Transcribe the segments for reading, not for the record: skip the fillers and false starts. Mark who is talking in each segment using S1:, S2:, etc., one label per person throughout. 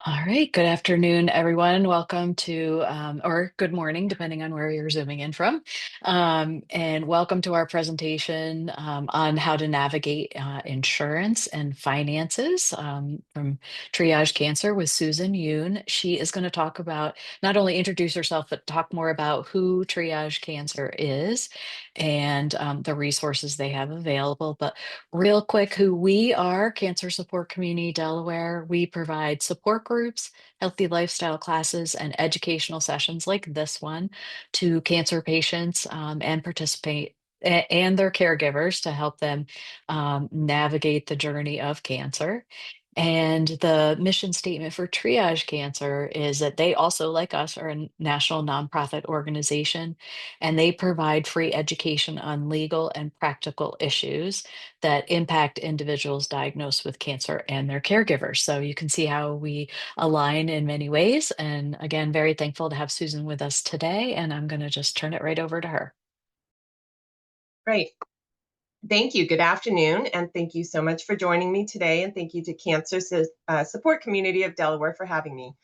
S1: All right. Good afternoon, everyone. Welcome to, or good morning, depending on where you're zooming in from. And welcome to our presentation on how to navigate insurance and finances from Triage Cancer with Susan Yoon. She is going to talk about, not only introduce herself, but talk more about who Triage Cancer is and the resources they have available. But real quick, who we are, Cancer Support Community Delaware. We provide support groups, healthy lifestyle classes, and educational sessions like this one to cancer patients and participate and their caregivers to help them navigate the journey of cancer. And the mission statement for Triage Cancer is that they also, like us, are a national nonprofit organization, and they provide free education on legal and practical issues that impact individuals diagnosed with cancer and their caregivers. So you can see how we align in many ways. And again, very thankful to have Susan with us today. And I'm going to just turn it right over to her.
S2: Great. Thank you. Good afternoon, and thank you so much for joining me today, and thank you to Cancer Support Community of Delaware for having me.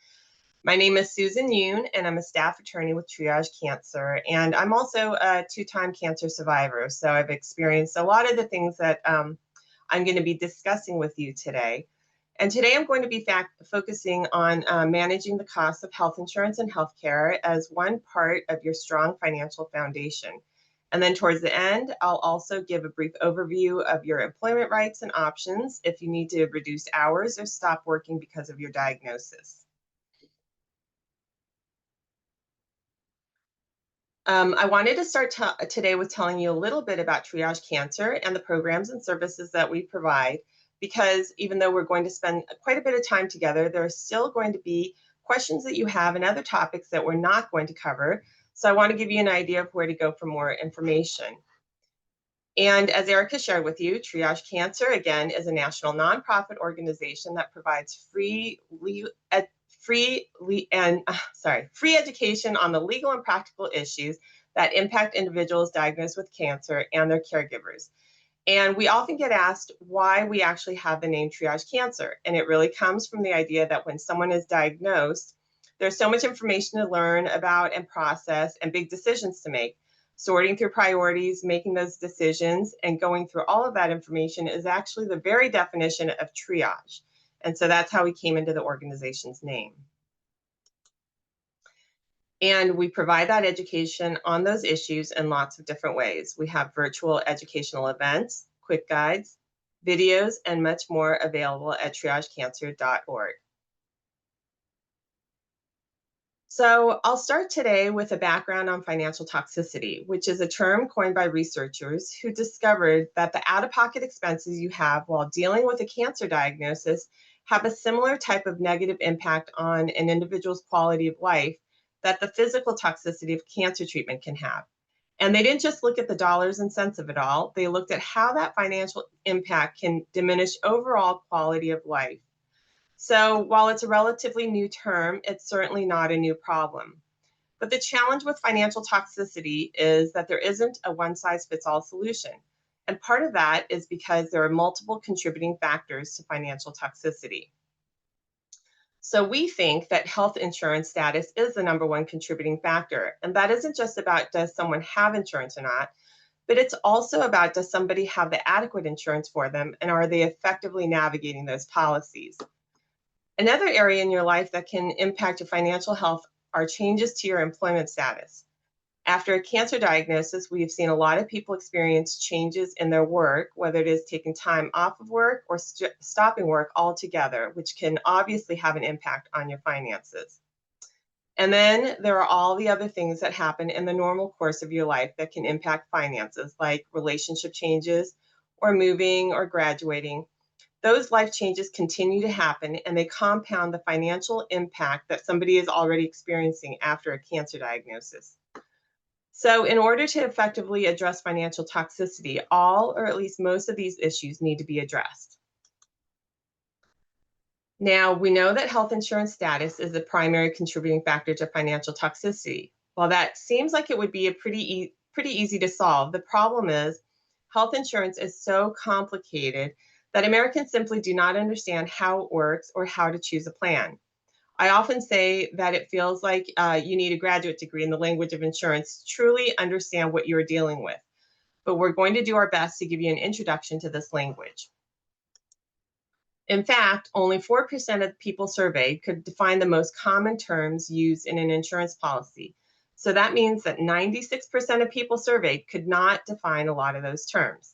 S2: My name is Susan Yoon, and I'm a staff attorney with Triage Cancer, and I'm also a two-time cancer survivor, so I've experienced a lot of the things that I'm going to be discussing with you today. And today I'm going to be focusing on managing the costs of health insurance and healthcare as one part of your strong financial foundation. And then towards the end, I'll also give a brief overview of your employment rights and options if you need to reduce hours or stop working because of your diagnosis. I wanted to start today with telling you a little bit about Triage Cancer and the programs and services that we provide, because even though we're going to spend quite a bit of time together, there are still going to be questions that you have and other topics that we're not going to cover. So I want to give you an idea of where to go for more information. And as Erica shared with you, Triage Cancer, again, is a national nonprofit organization that provides free education on the legal and practical issues that impact individuals diagnosed with cancer and their caregivers. And we often get asked why we actually have the name Triage Cancer. And it really comes from the idea that when someone is diagnosed, there's so much information to learn about and process and big decisions to make. Sorting through priorities, making those decisions, and going through all of that information is actually the very definition of triage. And so that's how we came into the organization's name. And we provide that education on those issues in lots of different ways. We have virtual educational events, quick guides, videos, and much more available at triagecancer.org. So I'll start today with a background on financial toxicity, which is a term coined by researchers who discovered that the out-of-pocket expenses you have while dealing with a cancer diagnosis have a similar type of negative impact on an individual's quality of life that the physical toxicity of cancer treatment can have. And they didn't just look at the dollars and cents of it all, they looked at how that financial impact can diminish overall quality of life. So while it's a relatively new term, it's certainly not a new problem. But the challenge with financial toxicity is that there isn't a one-size-fits-all solution. And part of that is because there are multiple contributing factors to financial toxicity. So we think that health insurance status is the number one contributing factor. And that isn't just about does someone have insurance or not, but it's also about does somebody have the adequate insurance for them and are they effectively navigating those policies? Another area in your life that can impact your financial health are changes to your employment status. After a cancer diagnosis, we have seen a lot of people experience changes in their work, whether it is taking time off of work or stopping work altogether, which can obviously have an impact on your finances. And then there are all the other things that happen in the normal course of your life that can impact finances, like relationship changes or moving or graduating. Those life changes continue to happen and they compound the financial impact that somebody is already experiencing after a cancer diagnosis. So in order to effectively address financial toxicity, all or at least most of these issues need to be addressed. Now, we know that health insurance status is the primary contributing factor to financial toxicity. While that seems like it would be a pretty easy to solve, the problem is health insurance is so complicated that Americans simply do not understand how it works or how to choose a plan. I often say that it feels like you need a graduate degree in the language of insurance to truly understand what you're dealing with. But we're going to do our best to give you an introduction to this language. In fact, only 4% of people surveyed could define the most common terms used in an insurance policy. So that means that 96% of people surveyed could not define a lot of those terms.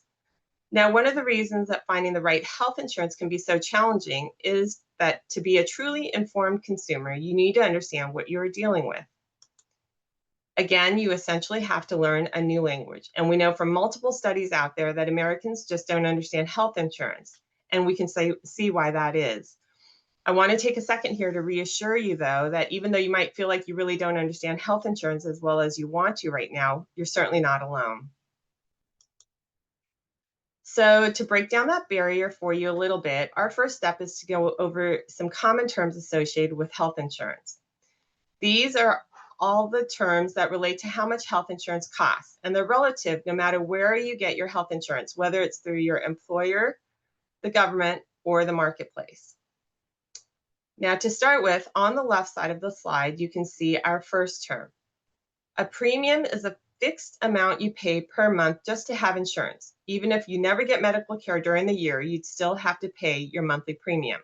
S2: Now, one of the reasons that finding the right health insurance can be so challenging is that to be a truly informed consumer, you need to understand what you're dealing with. Again, you essentially have to learn a new language. And we know from multiple studies out there that Americans just don't understand health insurance. And we can see why that is. I want to take a second here to reassure you, though, that even though you might feel like you really don't understand health insurance as well as you want to right now, you're certainly not alone. So to break down that barrier for you a little bit, our first step is to go over some common terms associated with health insurance. These are all the terms that relate to how much health insurance costs, and they're relative no matter where you get your health insurance, whether it's through your employer, the government, or the marketplace. Now, to start with, on the left side of the slide, you can see our first term. A premium is a fixed amount you pay per month just to have insurance. Even if you never get medical care during the year, you'd still have to pay your monthly premium.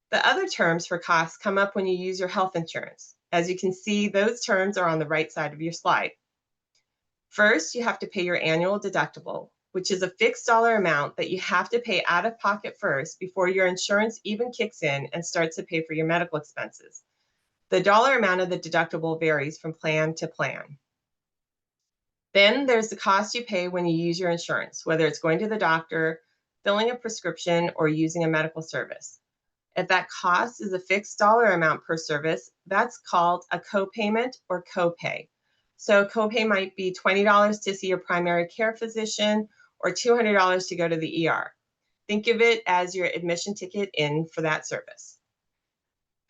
S2: The other terms for costs come up when you use your health insurance. As you can see, those terms are on the right side of your slide. First, you have to pay your annual deductible, which is a fixed dollar amount that you have to pay out of pocket first before your insurance even kicks in and starts to pay for your medical expenses. The dollar amount of the deductible varies from plan to plan. Then there's the cost you pay when you use your insurance, whether it's going to the doctor, filling a prescription, or using a medical service. If that cost is a fixed dollar amount per service, that's called a copayment or copay. So a copay might be $20 to see your primary care physician or $200 to go to the ER. Think of it as your admission ticket in for that service.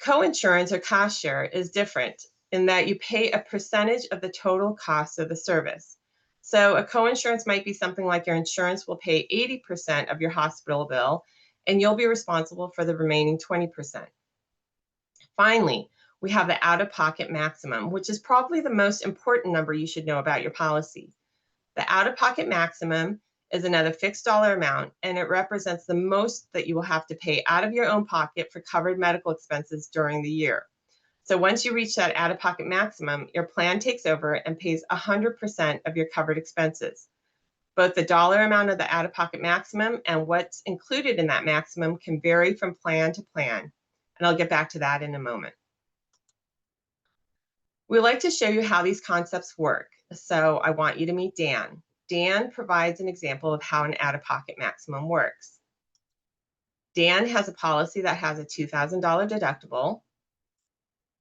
S2: Coinsurance or cost share is different in that you pay a percentage of the total cost of the service. So a coinsurance might be something like your insurance will pay 80% of your hospital bill, and you'll be responsible for the remaining 20%. Finally, we have the out-of-pocket maximum, which is probably the most important number you should know about your policy. The out-of-pocket maximum is another fixed dollar amount, and it represents the most that you will have to pay out of your own pocket for covered medical expenses during the year. So once you reach that out-of-pocket maximum, your plan takes over and pays 100% of your covered expenses. Both the dollar amount of the out-of-pocket maximum and what's included in that maximum can vary from plan to plan, and I'll get back to that in a moment. We like to show you how these concepts work, so I want you to meet Dan. Dan provides an example of how an out-of-pocket maximum works. Dan has a policy that has a $2,000 deductible.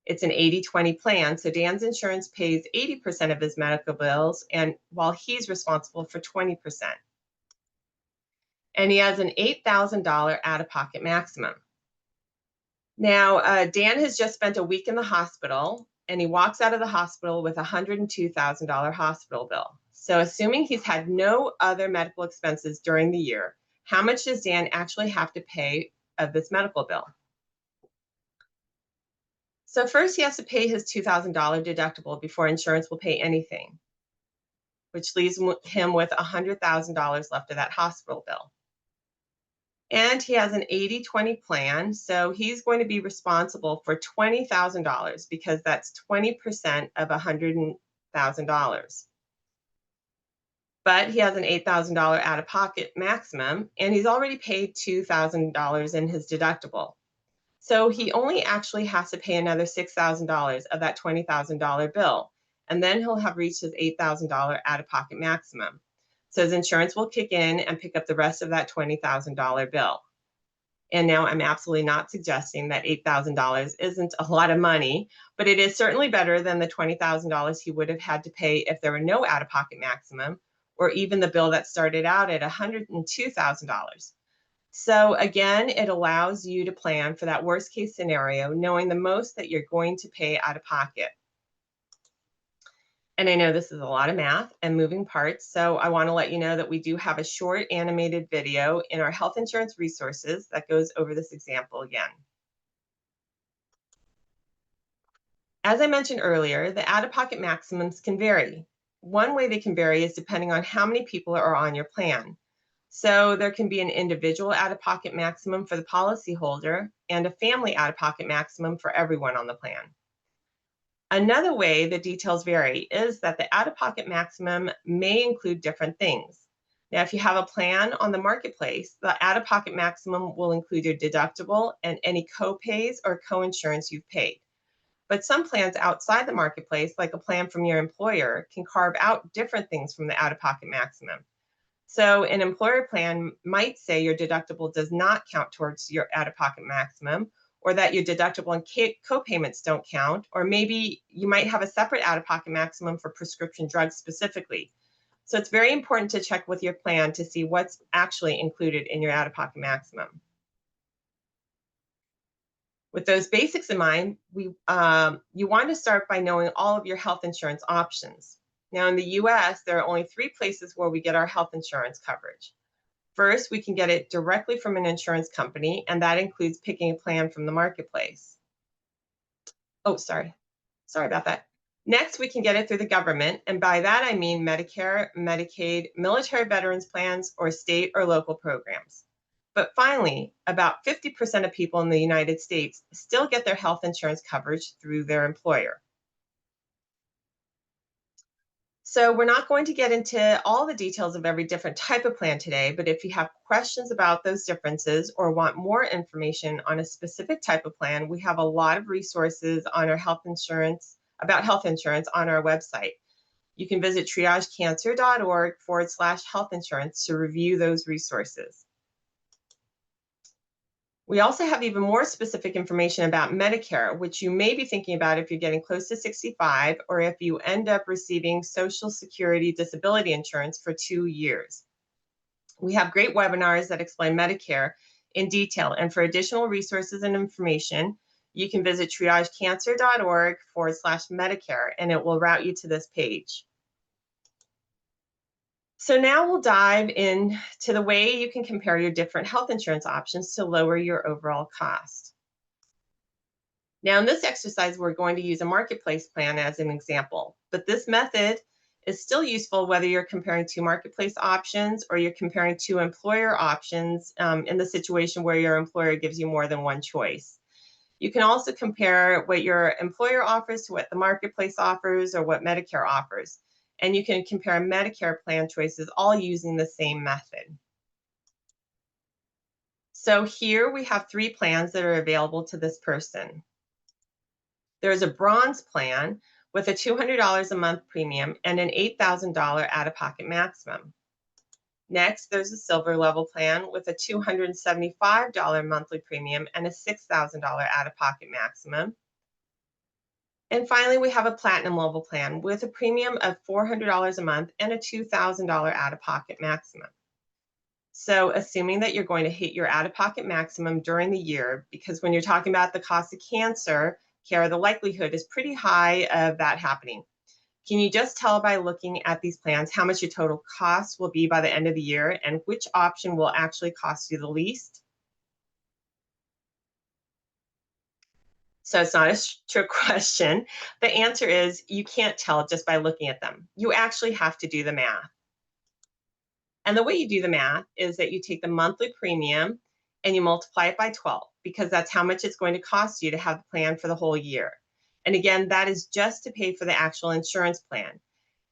S2: It's an 80-20 plan, so Dan's insurance pays 80% of his medical bills, and while he's responsible for 20%. And he has an $8,000 out-of-pocket maximum. Now, Dan has just spent a week in the hospital, and he walks out of the hospital with a $102,000 hospital bill. So assuming he's had no other medical expenses during the year, how much does Dan actually have to pay of this medical bill? So first he has to pay his $2,000 deductible before insurance will pay anything, which leaves him with $100,000 left of that hospital bill. And he has an 80-20 plan, so he's going to be responsible for $20,000 because that's 20% of $100,000. But he has an $8,000 out-of-pocket maximum, and he's already paid $2,000 in his deductible. So he only actually has to pay another $6,000 of that $20,000 bill, and then he'll have reached his $8,000 out-of-pocket maximum. So his insurance will kick in and pick up the rest of that $20,000 bill. And now I'm absolutely not suggesting that $8,000 isn't a lot of money, but it is certainly better than the $20,000 he would have had to pay if there were no out-of-pocket maximum, or even the bill that started out at $102,000. So again, it allows you to plan for that worst case scenario, knowing the most that you're going to pay out of pocket. And I know this is a lot of math and moving parts, so I want to let you know that we do have a short animated video in our health insurance resources that goes over this example again. As I mentioned earlier, the out-of-pocket maximums can vary. One way they can vary is depending on how many people are on your plan. So there can be an individual out-of-pocket maximum for the policyholder and a family out-of-pocket maximum for everyone on the plan. Another way the details vary is that the out-of-pocket maximum may include different things. Now, if you have a plan on the marketplace, the out-of-pocket maximum will include your deductible and any co-pays or co-insurance you've paid. But some plans outside the marketplace, like a plan from your employer, can carve out different things from the out-of-pocket maximum. So an employer plan might say your deductible does not count towards your out-of-pocket maximum, or that your deductible and co-payments don't count, or maybe you might have a separate out-of-pocket maximum for prescription drugs specifically. So it's very important to check with your plan to see what's actually included in your out-of-pocket maximum. With those basics in mind, you want to start by knowing all of your health insurance options. Now, in the US, there are only 3 places where we get our health insurance coverage. First, we can get it directly from an insurance company, and that includes picking a plan from the marketplace. Oh, sorry about that. Next, we can get it through the government, and by that I mean Medicare, Medicaid, military veterans plans, or state or local programs. But finally, about 50% of people in the United States still get their health insurance coverage through their employer. So we're not going to get into all the details of every different type of plan today, but if you have questions about those differences or want more information on a specific type of plan, we have a lot of resources on our health insurance, about health insurance on our website. You can visit triagecancer.org/health insurance to review those resources. We also have even more specific information about Medicare, which you may be thinking about if you're getting close to 65 or if you end up receiving Social Security disability insurance for 2 years. We have great webinars that explain Medicare in detail, and for additional resources and information, you can visit triagecancer.org/Medicare, and it will route you to this page. So now we'll dive into the way you can compare your different health insurance options to lower your overall cost. Now in this exercise, we're going to use a marketplace plan as an example, but this method is still useful whether you're comparing 2 marketplace options or you're comparing 2 employer options in the situation where your employer gives you more than one choice. You can also compare what your employer offers to what the marketplace offers or what Medicare offers. And you can compare Medicare plan choices all using the same method. So here we have 3 plans that are available to this person. There's a bronze plan with a $200 a month premium and an $8,000 out-of-pocket maximum. Next, there's a silver level plan with a $275 monthly premium and a $6,000 out-of-pocket maximum. And finally, we have a platinum level plan with a premium of $400 a month and a $2,000 out-of-pocket maximum. So assuming that you're going to hit your out-of-pocket maximum during the year, because when you're talking about the cost of cancer care, the likelihood is pretty high of that happening. Can you just tell by looking at these plans how much your total cost will be by the end of the year and which option will actually cost you the least? So it's not a trick question. The answer is you can't tell just by looking at them. You actually have to do the math. And the way you do the math is that you take the monthly premium and you multiply it by 12 because that's how much it's going to cost you to have the plan for the whole year. And again, that is just to pay for the actual insurance plan.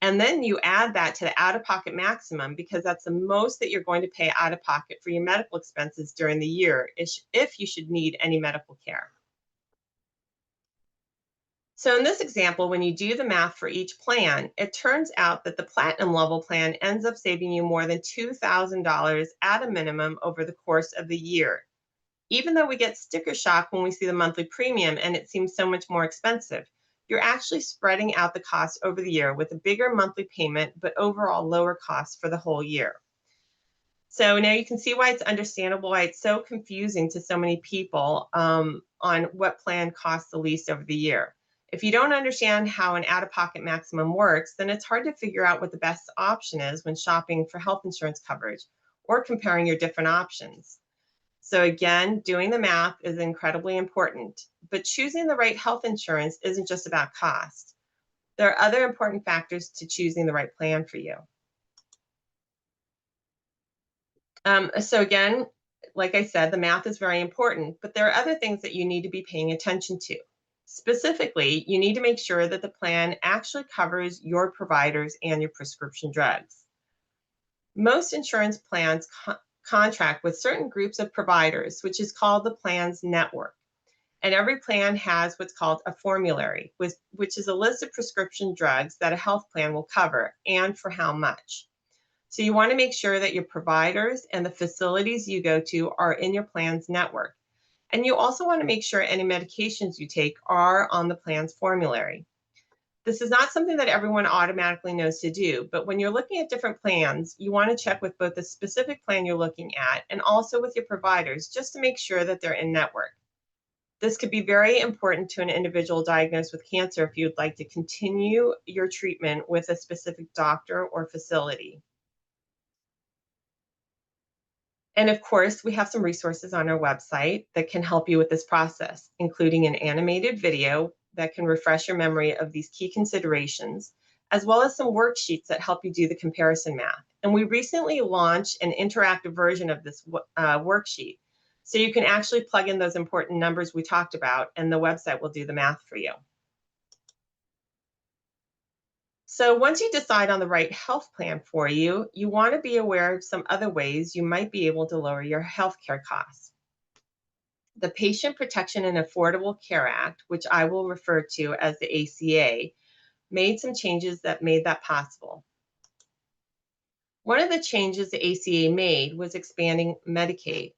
S2: And then you add that to the out-of-pocket maximum because that's the most that you're going to pay out of pocket for your medical expenses during the year if you should need any medical care. So in this example, when you do the math for each plan, it turns out that the platinum level plan ends up saving you more than $2,000 at a minimum over the course of the year. Even though we get sticker shock when we see the monthly premium and it seems so much more expensive, you're actually spreading out the cost over the year with a bigger monthly payment, but overall lower costs for the whole year. So now you can see why it's understandable why it's so confusing to so many people on what plan costs the least over the year. If you don't understand how an out-of-pocket maximum works, then it's hard to figure out what the best option is when shopping for health insurance coverage or comparing your different options. So again, doing the math is incredibly important, but choosing the right health insurance isn't just about cost. There are other important factors to choosing the right plan for you. So again, like I said, the math is very important, but there are other things that you need to be paying attention to. Specifically, you need to make sure that the plan actually covers your providers and your prescription drugs. Most insurance plans contract with certain groups of providers, which is called the plan's network. And every plan has what's called a formulary, which is a list of prescription drugs that a health plan will cover and for how much. So you want to make sure that your providers and the facilities you go to are in your plan's network. And you also want to make sure any medications you take are on the plan's formulary. This is not something that everyone automatically knows to do, but when you're looking at different plans, you want to check with both the specific plan you're looking at and also with your providers just to make sure that they're in network. This could be very important to an individual diagnosed with cancer if you'd like to continue your treatment with a specific doctor or facility. And of course, we have some resources on our website that can help you with this process, including an animated video that can refresh your memory of these key considerations, as well as some worksheets that help you do the comparison math. And we recently launched an interactive version of this worksheet. So you can actually plug in those important numbers we talked about, and the website will do the math for you. So once you decide on the right health plan for you, you want to be aware of some other ways you might be able to lower your healthcare costs. The Patient Protection and Affordable Care Act, which I will refer to as the ACA, made some changes that made that possible. One of the changes the ACA made was expanding Medicaid.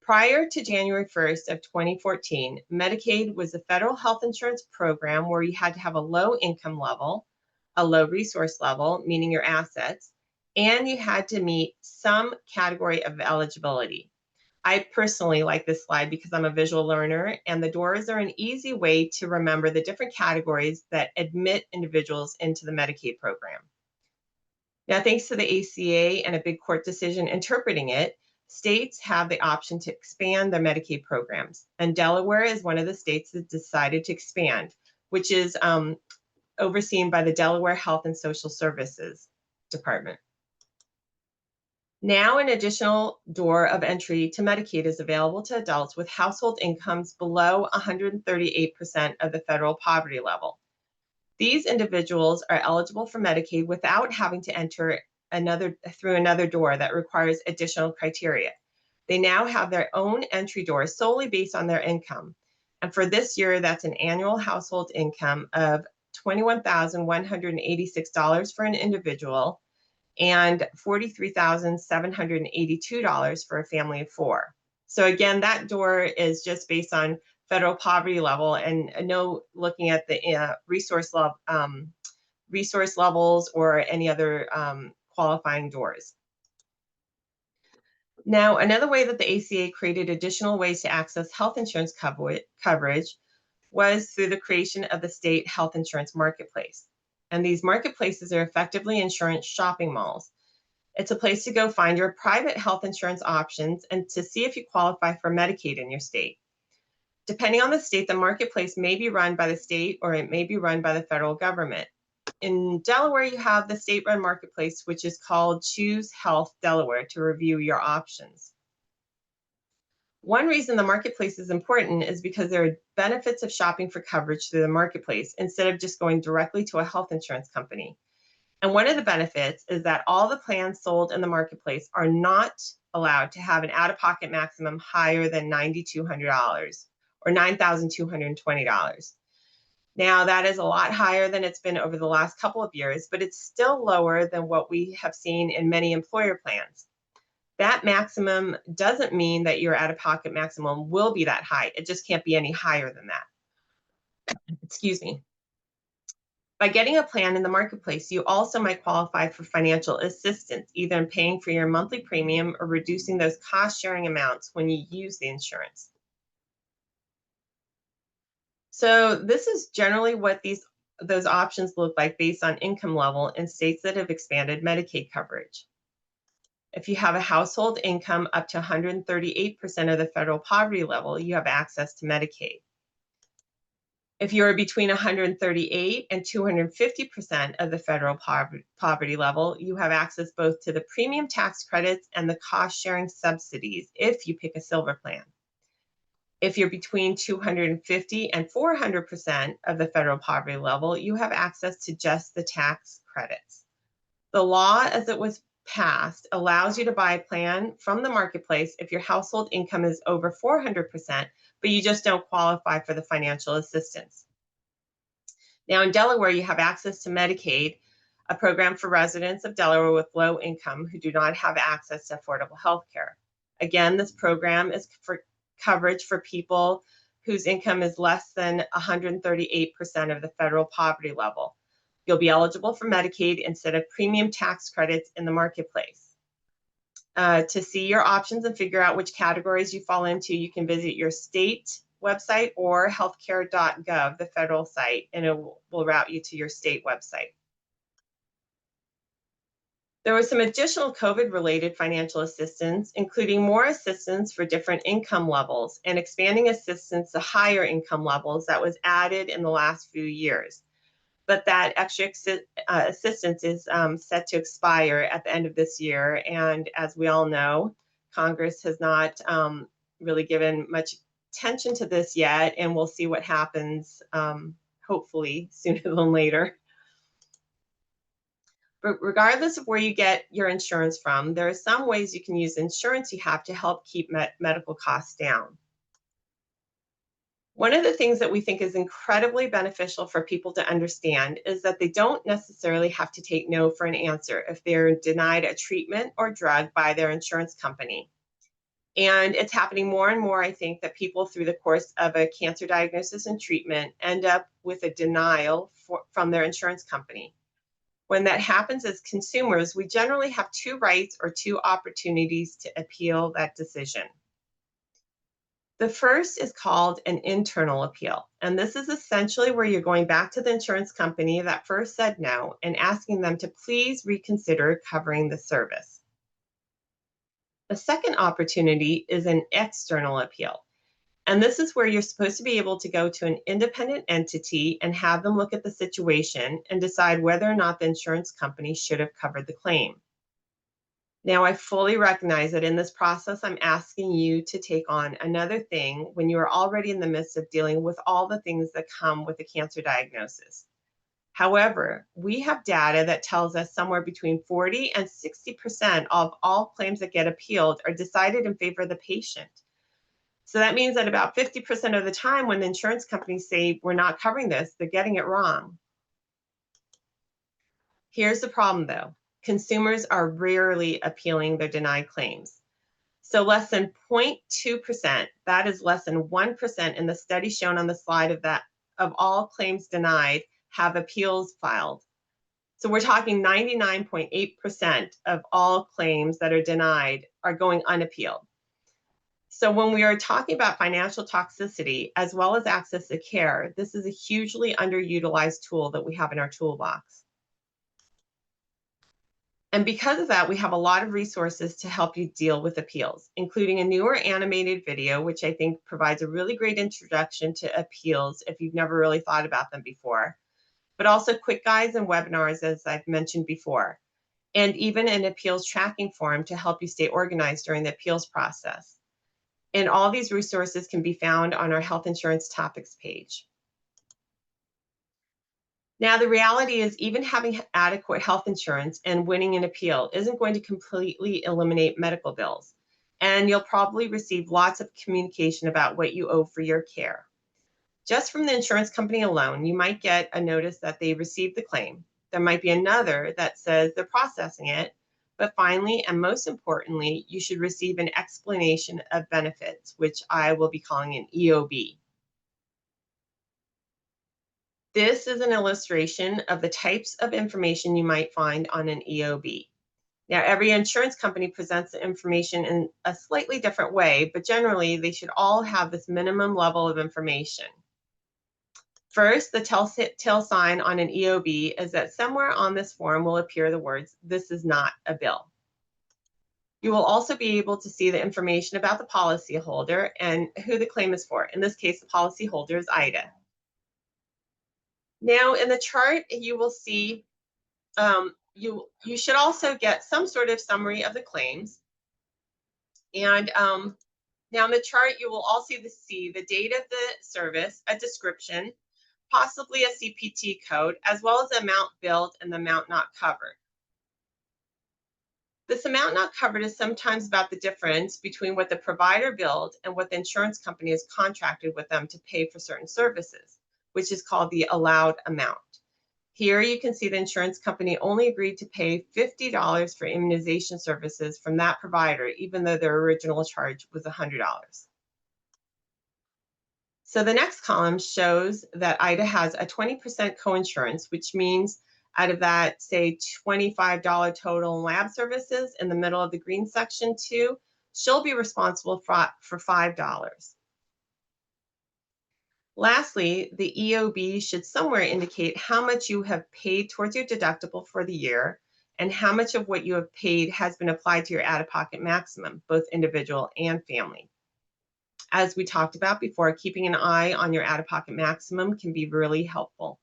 S2: Prior to January 1st of 2014, Medicaid was a federal health insurance program where you had to have a low income level, a low resource level, meaning your assets, and you had to meet some category of eligibility. I personally like this slide because I'm a visual learner, and the doors are an easy way to remember the different categories that admit individuals into the Medicaid program. Now, thanks to the ACA and a big court decision interpreting it, states have the option to expand their Medicaid programs. And Delaware is one of the states that decided to expand, which is overseen by the Delaware Health and Social Services Department. Now, an additional door of entry to Medicaid is available to adults with household incomes below 138% of the federal poverty level. These individuals are eligible for Medicaid without having to enter through another door that requires additional criteria. They now have their own entry door solely based on their income. And for this year, that's an annual household income of $21,186 for an individual and $43,782 for a family of four. So again, that door is just based on federal poverty level, and no looking at the resource levels or any other qualifying doors. Now, another way that the ACA created additional ways to access health insurance coverage was through the creation of the state health insurance marketplace. And these marketplaces are effectively insurance shopping malls. It's a place to go find your private health insurance options and to see if you qualify for Medicaid in your state. Depending on the state, the marketplace may be run by the state or it may be run by the federal government. In Delaware, you have the state-run marketplace, which is called Choose Health Delaware, to review your options. One reason the marketplace is important is because there are benefits of shopping for coverage through the marketplace instead of just going directly to a health insurance company. And one of the benefits is that all the plans sold in the marketplace are not allowed to have an out-of-pocket maximum higher than $9,200 or $9,220. Now, that is a lot higher than it's been over the last couple of years, but it's still lower than what we have seen in many employer plans. That maximum doesn't mean that your out-of-pocket maximum will be that high. It just can't be any higher than that. Excuse me. By getting a plan in the marketplace, you also might qualify for financial assistance, either in paying for your monthly premium or reducing those cost-sharing amounts when you use the insurance. So this is generally what those options look like based on income level in states that have expanded Medicaid coverage. If you have a household income up to 138% of the federal poverty level, you have access to Medicaid. If you're between 138 and 250% of the federal poverty level, you have access both to the premium tax credits and the cost-sharing subsidies if you pick a silver plan. If you're between 250 and 400% of the federal poverty level, you have access to just the tax credits. The law, as it was passed, allows you to buy a plan from the marketplace if your household income is over 400%, but you just don't qualify for the financial assistance. Now, in Delaware, you have access to Medicaid, a program for residents of Delaware with low income who do not have access to affordable health care. Again, this program is for coverage for people whose income is less than 138% of the federal poverty level. You'll be eligible for Medicaid instead of premium tax credits in the marketplace. To see your options and figure out which categories you fall into, you can visit your state website or healthcare.gov, the federal site, and it will route you to your state website. There was some additional COVID-related financial assistance, including more assistance for different income levels and expanding assistance to higher income levels that was added in the last few years. But that extra assistance is set to expire at the end of this year. And as we all know, Congress has not really given much attention to this yet, and we'll see what happens, hopefully sooner than later. But regardless of where you get your insurance from, there are some ways you can use insurance you have to help keep medical costs down. One of the things that we think is incredibly beneficial for people to understand is that they don't necessarily have to take no for an answer if they're denied a treatment or drug by their insurance company. And it's happening more and more, I think, that people through the course of a cancer diagnosis and treatment end up with a denial from their insurance company. When that happens as consumers, we generally have two rights or two opportunities to appeal that decision. The first is called an internal appeal, and this is essentially where you're going back to the insurance company that first said no and asking them to please reconsider covering the service. The second opportunity is an external appeal, and this is where you're supposed to be able to go to an independent entity and have them look at the situation and decide whether or not the insurance company should have covered the claim. Now, I fully recognize that in this process, I'm asking you to take on another thing when you are already in the midst of dealing with all the things that come with a cancer diagnosis. However, we have data that tells us somewhere between 40 and 60% of all claims that get appealed are decided in favor of the patient. So that means that about 50% of the time when the insurance companies say, we're not covering this, they're getting it wrong. Here's the problem, though. Consumers are rarely appealing their denied claims. So less than 0.2%, that is less than 1% in the study shown on the slide of all claims denied have appeals filed. So we're talking 99.8% of all claims that are denied are going unappealed. So when we are talking about financial toxicity as well as access to care, this is a hugely underutilized tool that we have in our toolbox. And because of that, we have a lot of resources to help you deal with appeals, including a newer animated video, which I think provides a really great introduction to appeals if you've never really thought about them before, but also quick guides and webinars, as I've mentioned before, and even an appeals tracking form to help you stay organized during the appeals process. And all these resources can be found on our health insurance topics page. Now, the reality is even having adequate health insurance and winning an appeal isn't going to completely eliminate medical bills. And you'll probably receive lots of communication about what you owe for your care. Just from the insurance company alone, you might get a notice that they received the claim. There might be another that says they're processing it. But finally, and most importantly, you should receive an explanation of benefits, which I will be calling an EOB. This is an illustration of the types of information you might find on an EOB. Now, every insurance company presents the information in a slightly different way, but generally they should all have this minimum level of information. First, the telltale sign on an EOB is that somewhere on this form will appear the words, "This is not a bill." You will also be able to see the information about the policyholder and who the claim is for. In this case, the policyholder is Ida. Now, in the chart, you will see you should also get some sort of summary of the claims. And now in the chart, you will also see the date of the service, a description, possibly a CPT code, as well as the amount billed and the amount not covered. This amount not covered is sometimes about the difference between what the provider billed and what the insurance company has contracted with them to pay for certain services, which is called the allowed amount. Here you can see the insurance company only agreed to pay $50 for immunization services from that provider, even though their original charge was $100. So the next column shows that Ida has a 20% coinsurance, which means out of that, say, $25 total in lab services in the middle of the green section too, she'll be responsible for $5. Lastly, the EOB should somewhere indicate how much you have paid towards your deductible for the year and how much of what you have paid has been applied to your out-of-pocket maximum, both individual and family. As we talked about before, keeping an eye on your out-of-pocket maximum can be really helpful.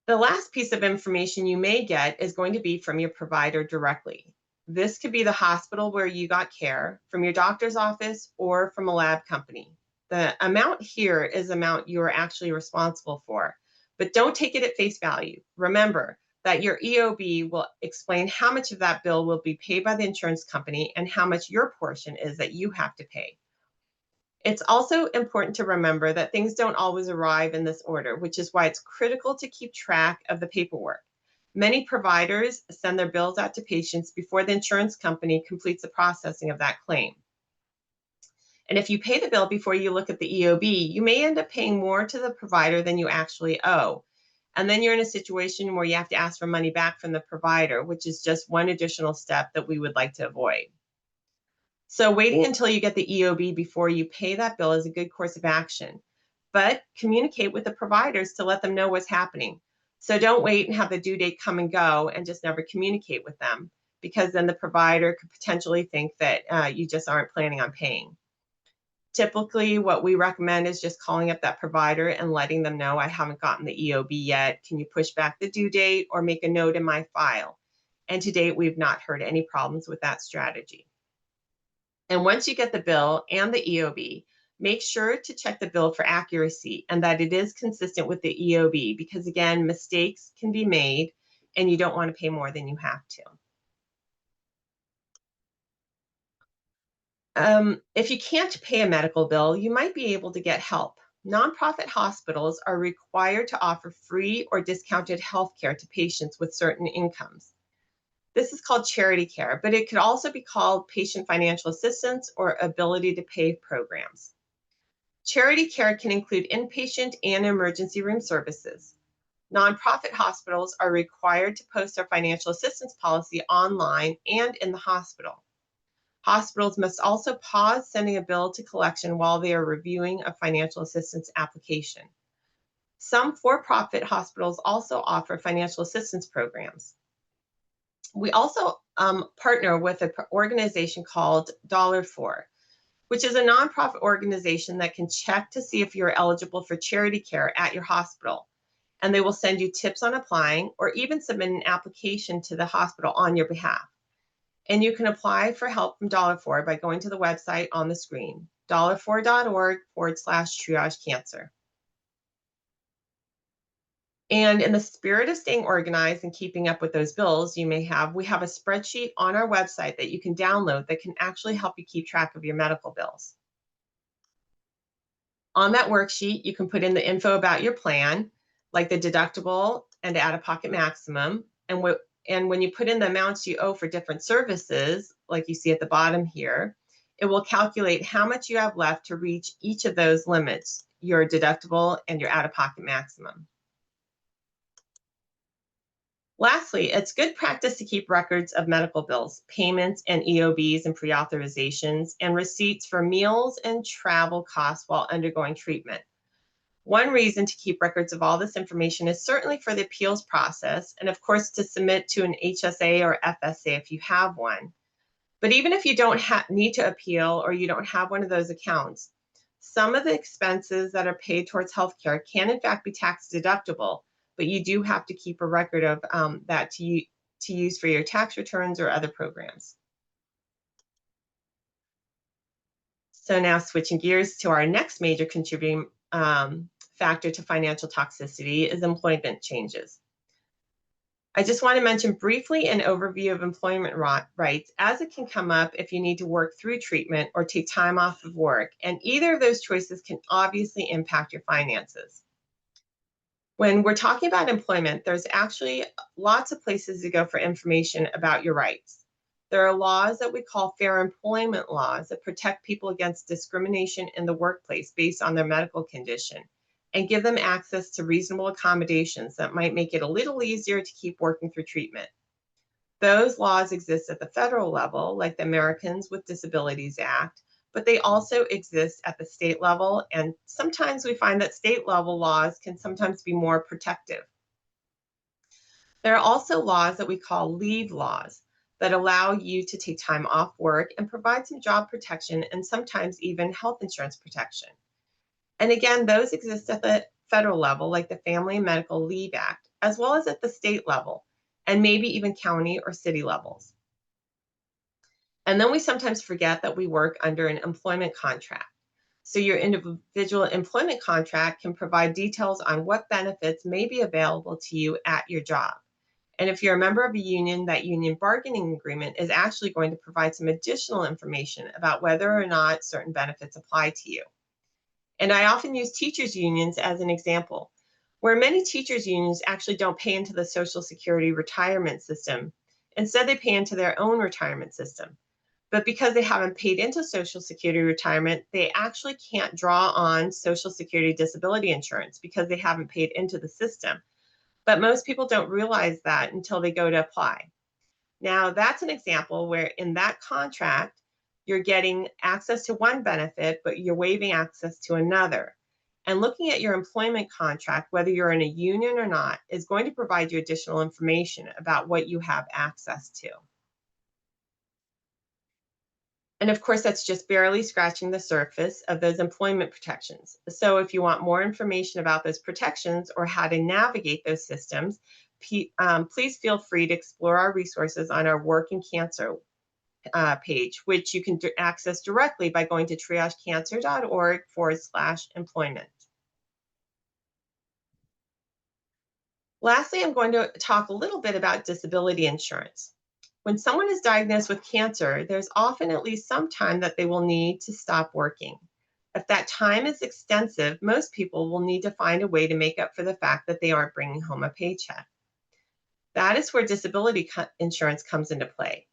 S2: The last piece of information you may get is going to be from your provider directly. This could be the hospital where you got care, from your doctor's office, or from a lab company. The amount here is the amount you are actually responsible for, but don't take it at face value. Remember that your EOB will explain how much of that bill will be paid by the insurance company and how much your portion is that you have to pay. It's also important to remember that things don't always arrive in this order, which is why it's critical to keep track of the paperwork. Many providers send their bills out to patients before the insurance company completes the processing of that claim. And if you pay the bill before you look at the EOB, you may end up paying more to the provider than you actually owe. And then you're in a situation where you have to ask for money back from the provider, which is just one additional step that we would like to avoid. So waiting until you get the EOB before you pay that bill is a good course of action, but communicate with the providers to let them know what's happening. So don't wait and have the due date come and go and just never communicate with them, because then the provider could potentially think that you just aren't planning on paying. Typically, what we recommend is just calling up that provider and letting them know, I haven't gotten the EOB yet. Can you push back the due date or make a note in my file? And to date, we've not heard any problems with that strategy. And once you get the bill and the EOB, make sure to check the bill for accuracy and that it is consistent with the EOB, because again, mistakes can be made and you don't want to pay more than you have to. If you can't pay a medical bill, you might be able to get help. Nonprofit hospitals are required to offer free or discounted health care to patients with certain incomes. This is called charity care, but it could also be called patient financial assistance or ability to pay programs. Charity care can include inpatient and emergency room services. Nonprofit hospitals are required to post their financial assistance policy online and in the hospital. Hospitals must also pause sending a bill to collection while they are reviewing a financial assistance application. Some for-profit hospitals also offer financial assistance programs. We also partner with an organization called $4, which is a nonprofit organization that can check to see if you're eligible for charity care at your hospital. And they will send you tips on applying or even submit an application to the hospital on your behalf. And you can apply for help from $4 by going to the website on the screen, $4.org/triage cancer. And in the spirit of staying organized and keeping up with those bills we have a spreadsheet on our website that you can download that can actually help you keep track of your medical bills. On that worksheet, you can put in the info about your plan, like the deductible and out-of-pocket maximum. And when you put in the amounts you owe for different services, like you see at the bottom here, it will calculate how much you have left to reach each of those limits, your deductible and your out-of-pocket maximum. Lastly, it's good practice to keep records of medical bills, payments and EOBs and pre-authorizations, and receipts for meals and travel costs while undergoing treatment. One reason to keep records of all this information is certainly for the appeals process, and of course to submit to an HSA or FSA if you have one. But even if you don't need to appeal or you don't have one of those accounts, some of the expenses that are paid towards healthcare can in fact be tax deductible, but you do have to keep a record of that to use for your tax returns or other programs. So now switching gears to our next major contributing factor to financial toxicity is employment changes. I just want to mention briefly an overview of employment rights, as it can come up if you need to work through treatment or take time off of work, and either of those choices can obviously impact your finances. When we're talking about employment, there's actually lots of places to go for information about your rights. There are laws that we call fair employment laws that protect people against discrimination in the workplace based on their medical condition and give them access to reasonable accommodations that might make it a little easier to keep working through treatment. Those laws exist at the federal level, like the Americans with Disabilities Act, but they also exist at the state level, and sometimes we find that state level laws can sometimes be more protective. There are also laws that we call leave laws that allow you to take time off work and provide some job protection and sometimes even health insurance protection. And again, those exist at the federal level, like the Family and Medical Leave Act, as well as at the state level, and maybe even county or city levels. And then we sometimes forget that we work under an employment contract. So your individual employment contract can provide details on what benefits may be available to you at your job. And if you're a member of a union, that union bargaining agreement is actually going to provide some additional information about whether or not certain benefits apply to you. And I often use teachers' unions as an example, where many teachers' unions actually don't pay into the Social Security retirement system. Instead, they pay into their own retirement system. But because they haven't paid into Social Security retirement, they actually can't draw on Social Security disability insurance because they haven't paid into the system. But most people don't realize that until they go to apply. Now, that's an example where in that contract, you're getting access to one benefit, but you're waiving access to another. And looking at your employment contract, whether you're in a union or not, is going to provide you additional information about what you have access to. And of course, that's just barely scratching the surface of those employment protections. So if you want more information about those protections or how to navigate those systems, please feel free to explore our resources on our Working Cancer page, which you can access directly by going to triagecancer.org/employment. Lastly, I'm going to talk a little bit about disability insurance. When someone is diagnosed with cancer, there's often at least some time that they will need to stop working. If that time is extensive, most people will need to find a way to make up for the fact that they aren't bringing home a paycheck. That is where disability insurance comes into play.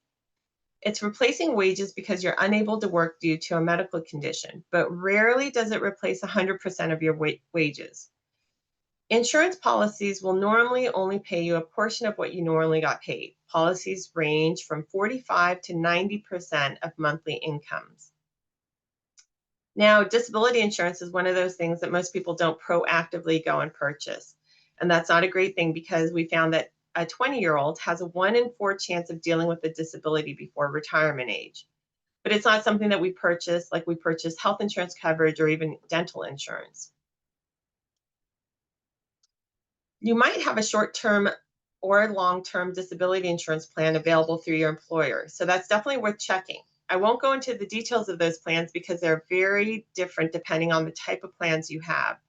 S2: It's replacing wages because you're unable to work due to a medical condition, but rarely does it replace 100% of your wages. Insurance policies will normally only pay you a portion of what you normally got paid. Policies range from 45 to 90% of monthly incomes. Now, disability insurance is one of those things that most people don't proactively go and purchase. And that's not a great thing because we found that a 20-year-old has a 1 in 4 chance of dealing with a disability before retirement age. But it's not something that we purchase like we purchase health insurance coverage or even dental insurance. You might have a short-term or long-term disability insurance plan available through your employer, so that's definitely worth checking. I won't go into the details of those plans because they're very different depending on the type of plans you have.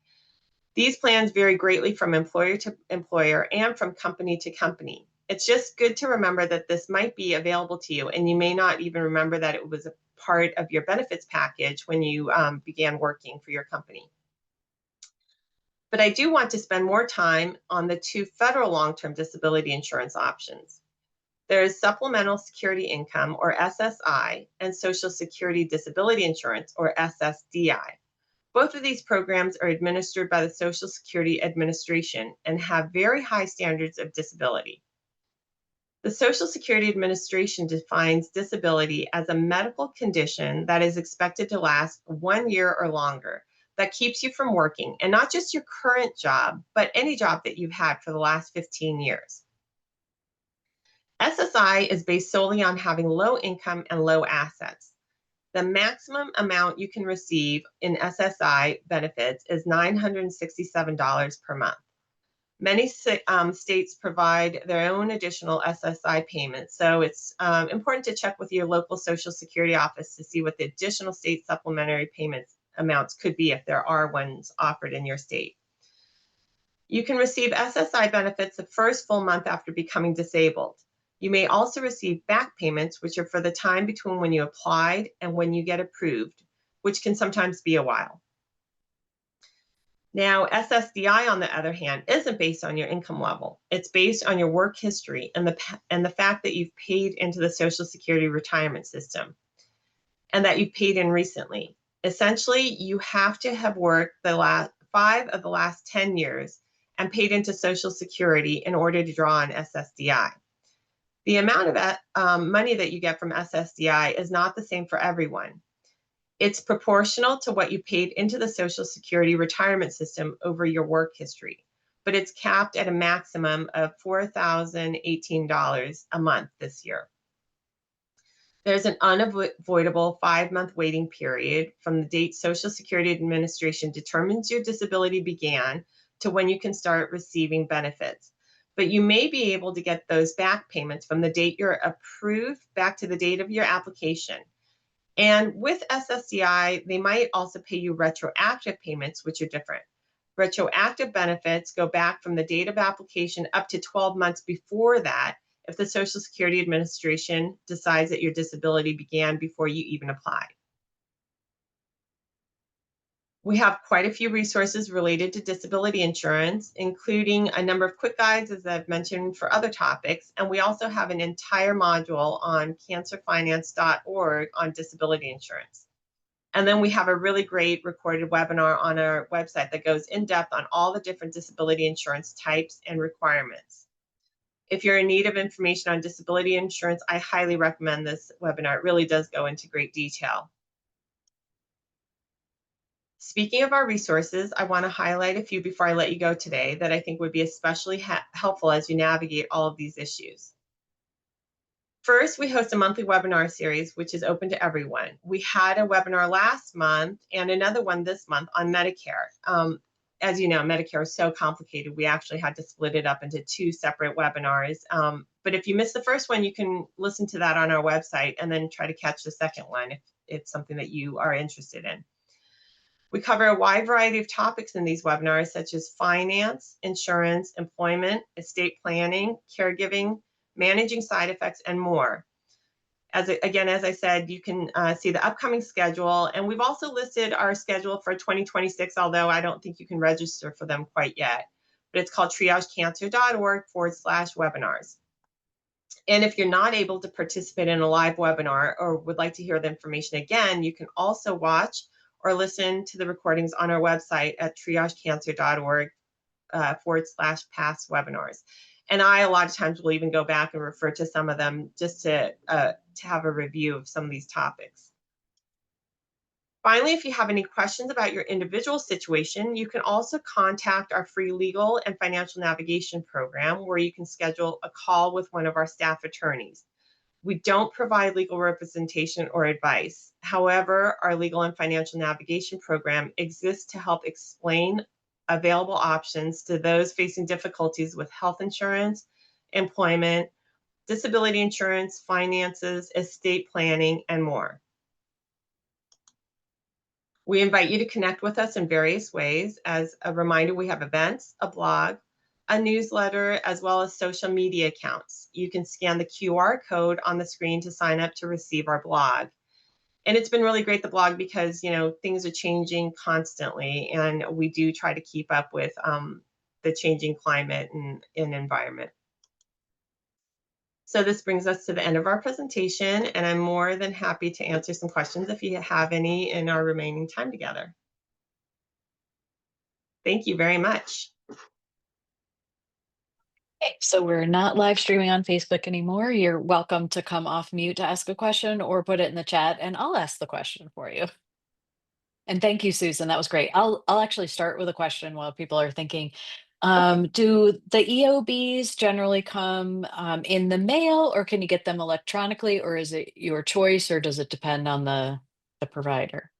S2: These plans vary greatly from employer to employer and from company to company. It's just good to remember that this might be available to you, and you may not even remember that it was a part of your benefits package when you began working for your company. But I do want to spend more time on the 2 federal long-term disability insurance options. There is Supplemental Security Income, or SSI, and Social Security Disability Insurance, or SSDI. Both of these programs are administered by the Social Security Administration and have very high standards of disability. The Social Security Administration defines disability as a medical condition that is expected to last 1 year or longer, that keeps you from working, and not just your current job, but any job that you've had for the last 15 years. SSI is based solely on having low income and low assets. The maximum amount you can receive in SSI benefits is $967 per month. Many states provide their own additional SSI payments, so it's important to check with your local Social Security office to see what the additional state supplementary payments amounts could be if there are ones offered in your state. You can receive SSI benefits the first full month after becoming disabled. You may also receive back payments, which are for the time between when you applied and when you get approved, which can sometimes be a while. Now, SSDI, on the other hand, isn't based on your income level. It's based on your work history and the fact that you've paid into the Social Security retirement system and that you've paid in recently. Essentially, you have to have worked the last 5 of the last 10 years and paid into Social Security in order to draw on SSDI. The amount of money that you get from SSDI is not the same for everyone. It's proportional to what you paid into the Social Security retirement system over your work history, but it's capped at a maximum of $4,018 a month this year. There's an unavoidable 5-month waiting period from the date Social Security Administration determines your disability began to when you can start receiving benefits. But you may be able to get those back payments from the date you're approved back to the date of your application. And with SSDI, they might also pay you retroactive payments, which are different. Retroactive benefits go back from the date of application up to 12 months before that if the Social Security Administration decides that your disability began before you even applied. We have quite a few resources related to disability insurance, including a number of quick guides, as I've mentioned, for other topics. And we also have an entire module on cancerfinance.org on disability insurance. And then we have a really great recorded webinar on our website that goes in depth on all the different disability insurance types and requirements. If you're in need of information on disability insurance, I highly recommend this webinar. It really does go into great detail. Speaking of our resources, I want to highlight a few before I let you go today that I think would be especially helpful as you navigate all of these issues. First, we host a monthly webinar series, which is open to everyone. We had a webinar last month and another one this month on Medicare. As you know, Medicare is so complicated, we actually had to split it up into 2 separate webinars. But if you missed the first one, you can listen to that on our website and then try to catch the second one if it's something that you are interested in. We cover a wide variety of topics in these webinars, such as finance, insurance, employment, estate planning, caregiving, managing side effects, and more. As I said, you can see the upcoming schedule, and we've also listed our schedule for 2026, although I don't think you can register for them quite yet. But it's called triagecancer.org/webinars. And if you're not able to participate in a live webinar or would like to hear the information again, you can also watch or listen to the recordings on our website at triagecancer.org/past webinars. And I, a lot of times, will even go back and refer to some of them just to have a review of some of these topics. Finally, if you have any questions about your individual situation, you can also contact our free legal and financial navigation program, where you can schedule a call with one of our staff attorneys. We don't provide legal representation or advice. However, our legal and financial navigation program exists to help explain available options to those facing difficulties with health insurance, employment, disability insurance, finances, estate planning, and more. We invite you to connect with us in various ways. As a reminder, we have events, a blog, a newsletter, as well as social media accounts. You can scan the QR code on the screen to sign up to receive our blog. And it's been really great, the blog, because things are changing constantly, and we do try to keep up with the changing climate and environment. So this brings us to the end of our presentation, and I'm more than happy to answer some questions if you have any in our remaining time together. Thank you very much.
S1: Okay, so we're not live streaming on Facebook anymore. You're welcome to come off mute to ask a question or put it in the chat, and I'll ask the question for you. And thank you, Susan. That was great. I'll actually start with a question while people are thinking.
S2: Okay.
S1: Do the EOBs generally come in the mail, or can you get them electronically, or is it your choice, or does it depend on the provider?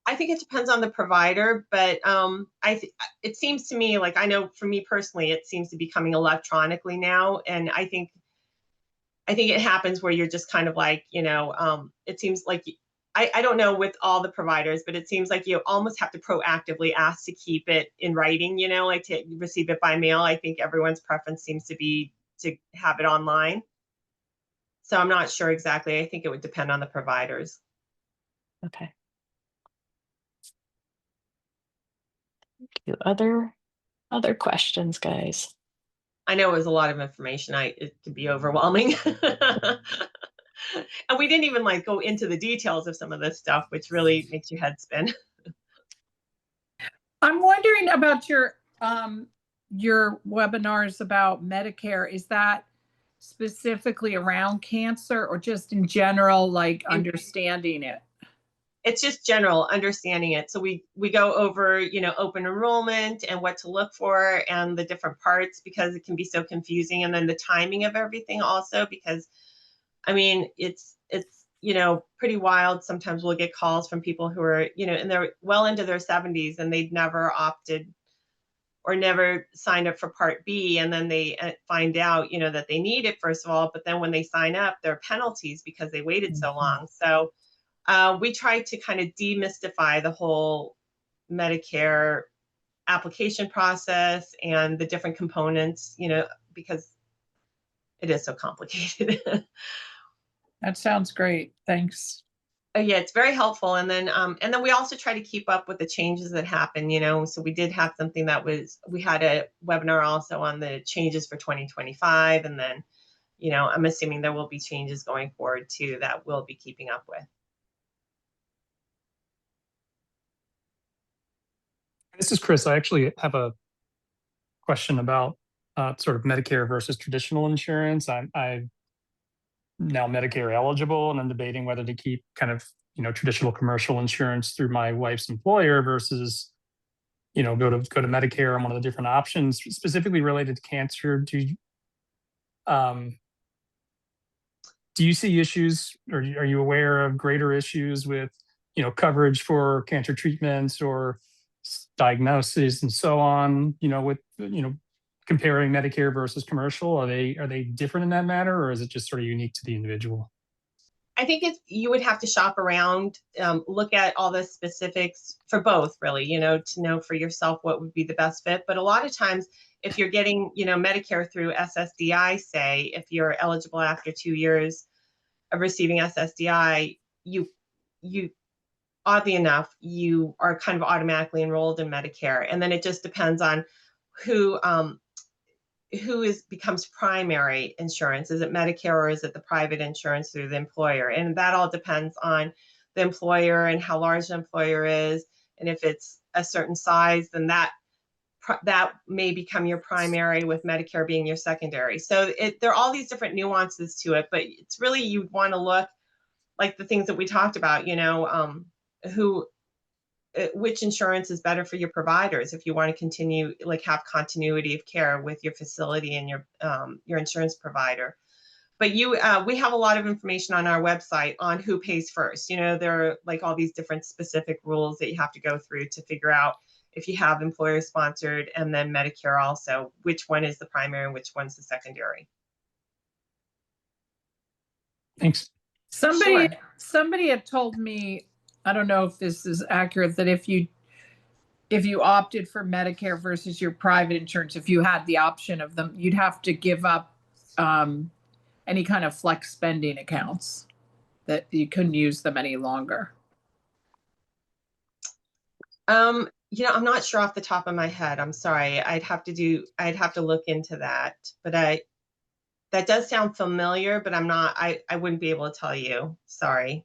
S2: I think it depends on the provider, but it seems to me like I know for me personally, it seems to be coming electronically now, and I think it happens where you're just kind of like, it seems like I don't know with all the providers, but it seems like you almost have to proactively ask to keep it in writing, like to receive it by mail. I think everyone's preference seems to be to have it online. So I'm not sure exactly. I think it would depend on the providers.
S1: Okay. Thank you. Other questions, guys?
S2: I know it was a lot of information. It could be overwhelming. And we didn't even like go into the details of some of this stuff, which really makes your head spin.
S3: I'm wondering about your webinars about Medicare. Is that specifically around cancer or just in general, like understanding it?
S2: It's just general understanding it. So we go over, open enrollment and what to look for and the different parts because it can be so confusing. And then the timing of everything also, because I mean, it's pretty wild. Sometimes we'll get calls from people who are, and they're well into their 70s and they'd never opted or never signed up for Part B. And then they find out, that they need it, first of all. But then when they sign up, there are penalties because they waited so long. So we try to kind of demystify the whole Medicare application process and the different components, because it is so complicated.
S3: That sounds great. Thanks.
S2: Yeah, it's very helpful. And then we also try to keep up with the changes that happen, So we did have something we had a webinar also on the changes for 2025. And then, I'm assuming there will be changes going forward too that we'll be keeping up with.
S4: This is Chris. I actually have a question about sort of Medicare versus traditional insurance. I'm now Medicare eligible, and I'm debating whether to keep kind of traditional commercial insurance through my wife's employer versus go to Medicare. And one of the different options, specifically related to cancer. Do you see issues, or are you aware of greater issues with coverage for cancer treatments or diagnosis and so on, with comparing Medicare versus commercial? Are they different in that matter, or is it just sort of unique to the individual?
S2: I think you would have to shop around, look at all the specifics for both, really, to know for yourself what would be the best fit. But a lot of times, if you're getting, Medicare through SSDI, say, if you're eligible after 2 years of receiving SSDI, you oddly enough, you are kind of automatically enrolled in Medicare. And then it just depends on who becomes primary insurance. Is it Medicare or is it the private insurance through the employer? And that all depends on the employer and how large the employer is. And if it's a certain size, then that may become your primary, with Medicare being your secondary. So there are all these different nuances to it, but it's really, you'd want to look like the things that we talked about, which insurance is better for your providers if you want to continue, like, have continuity of care with your facility and your insurance provider. But we have a lot of information on our website on who pays first. There are like all these different specific rules that you have to go through to figure out if you have employer sponsored and then Medicare also, which one is the primary and which one's the secondary.
S4: Thanks.
S3: Somebody had told me, I don't know if this is accurate, that if you opted for Medicare versus your private insurance, if you had the option of them, you'd have to give up any kind of flex spending accounts, that you couldn't use them any longer.
S2: I'm not sure off the top of my head. I'm sorry. I'd have to look into that. But that does sound familiar, but I wouldn't be able to tell you. Sorry.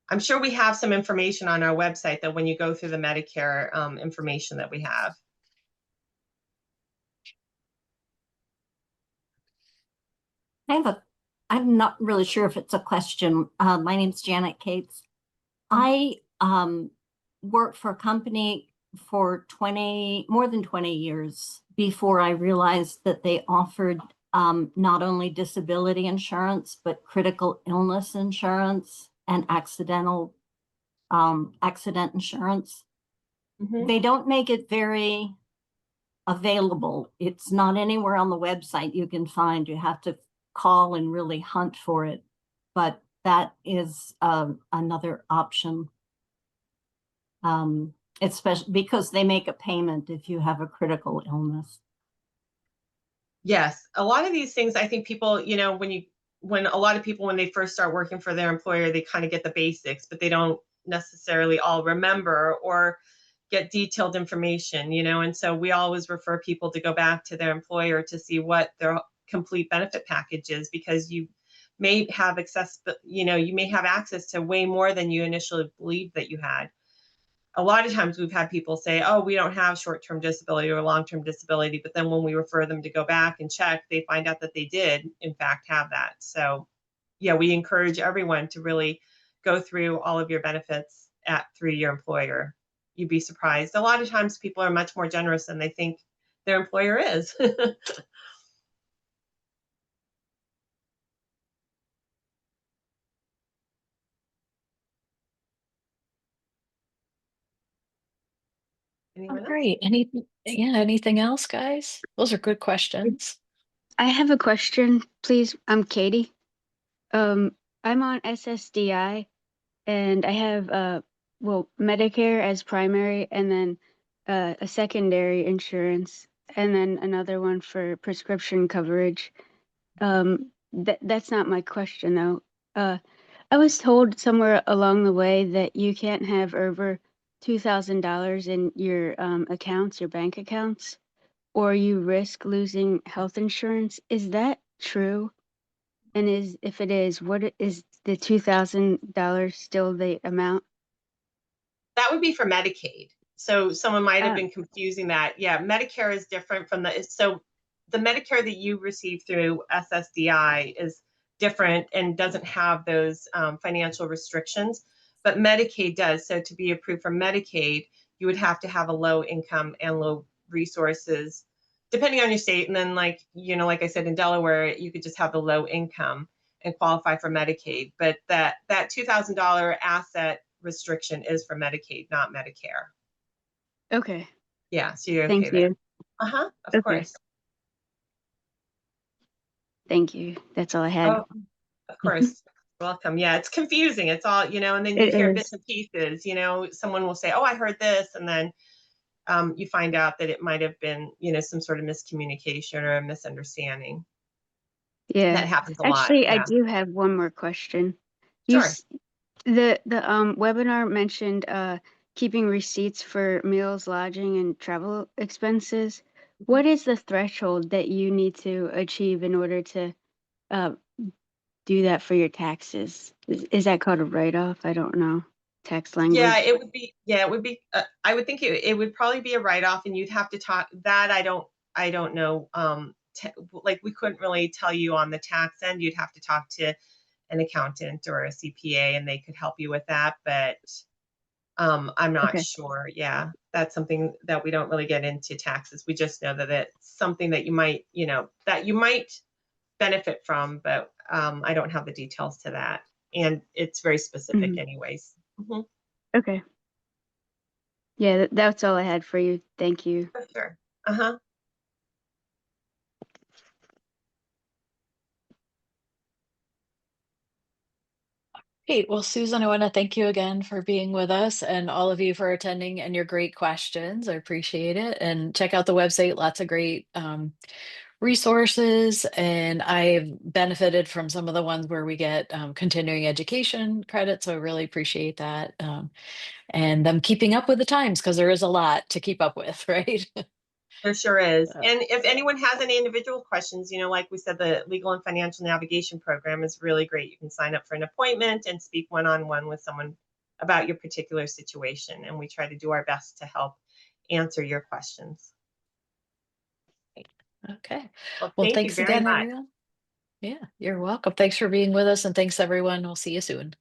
S2: I'm sure we have some information on our website that when you go through the Medicare information that we have.
S5: I'm not really sure if it's a question. My name's Janet Cates. I worked for a company for more than 20 years before I realized that they offered not only disability insurance, but critical illness insurance and accident insurance.
S2: Mhm.
S5: They don't make it very available. It's not anywhere on the website you can find. You have to call and really hunt for it. But that is another option. Especially because they make a payment if you have a critical illness.
S2: Yes, a lot of these things, I think people, when a lot of people, when they first start working for their employer, they kind of get the basics, but they don't necessarily all remember or get detailed information, and so we always refer people to go back to their employer to see what their complete benefit package is, because you may have you may have access to way more than you initially believed that you had. A lot of times we've had people say, oh, we don't have short-term disability or long-term disability, but then when we refer them to go back and check, they find out that they did in fact have that. So yeah, we encourage everyone to really go through all of your benefits through your employer. You'd be surprised. A lot of times people are much more generous than they think their employer is.
S1: Oh,
S2: Anyone else?
S1: great. Anything else, guys? Those are good questions.
S6: I have a question, please. I'm Katie. I'm on SSDI and I have Medicare as primary and then a secondary insurance and then another one for prescription coverage. That's not my question though. I was told somewhere along the way that you can't have over $2,000 in your accounts, your bank accounts, or you risk losing health insurance. Is that true? And if it is, what is the $2,000 still the amount?
S2: That would be for Medicaid. So someone might have
S6: Oh.
S2: been confusing that. Yeah, Medicare is different from so the Medicare that you receive through SSDI is different and doesn't have those financial restrictions, but Medicaid does. So to be approved for Medicaid, you would have to have a low income and low resources, depending on your state. And then like I said, in Delaware, you could just have the low income and qualify for Medicaid. But that $2,000 asset restriction is for Medicaid, not Medicare.
S6: Okay.
S2: Yeah, so you're okay
S6: Thank
S2: there.
S6: you.
S2: Of
S6: Okay.
S2: course.
S6: Thank you. That's all I had.
S2: Oh, of course. Welcome. Yeah, it's confusing. It's all, and then you
S6: It
S2: hear
S6: is.
S2: bits and pieces, someone will say, oh, I heard this. And then you find out that it might have been, some sort of miscommunication or a misunderstanding.
S6: Yeah.
S2: That happens a lot.
S6: Actually, I
S2: Yeah.
S6: do have one more question.
S2: Sure.
S6: The webinar mentioned keeping receipts for meals, lodging, and travel expenses. What is the threshold that you need to achieve in order to do that for your taxes? Is that called a write-off? I don't know. Tax language.
S2: Yeah, it would be. I would think it would probably be a write-off, and you'd have to talk that. I don't know. Like we couldn't really tell you on the tax end. You'd have to talk to an accountant or a CPA, and they could help you with that. But I'm not
S6: Okay.
S2: sure. Yeah, that's something that we don't really get into taxes. We just know that it's something that you might, benefit from, but I don't have the details to that, and it's very specific,
S6: Mhm.
S2: anyways. Mhm.
S6: Okay. Yeah, that's all I had for you. Thank you.
S2: For sure. Uh-huh.
S1: Hey, well, Susan, I want to thank you again for being with us and all of you for attending and your great questions. I appreciate it. And check out the website, lots of great resources. And I've benefited from some of the ones where we get continuing education credit. So I really appreciate that. And them keeping up with the times because there is a lot to keep up with, right?
S2: There sure is.
S1: Uh,
S2: And if anyone has any individual questions, like we said, the Legal and Financial Navigation Program is really great. You can sign up for an appointment and speak one-on-one with someone about your particular situation. And we try to do our best to help answer your questions.
S1: Okay.
S2: Well,
S1: Well,
S2: thank you
S1: thanks
S2: very
S1: again,
S2: much.
S1: everyone. Yeah, you're welcome. Thanks for being with us. And thanks, everyone. We'll see you soon.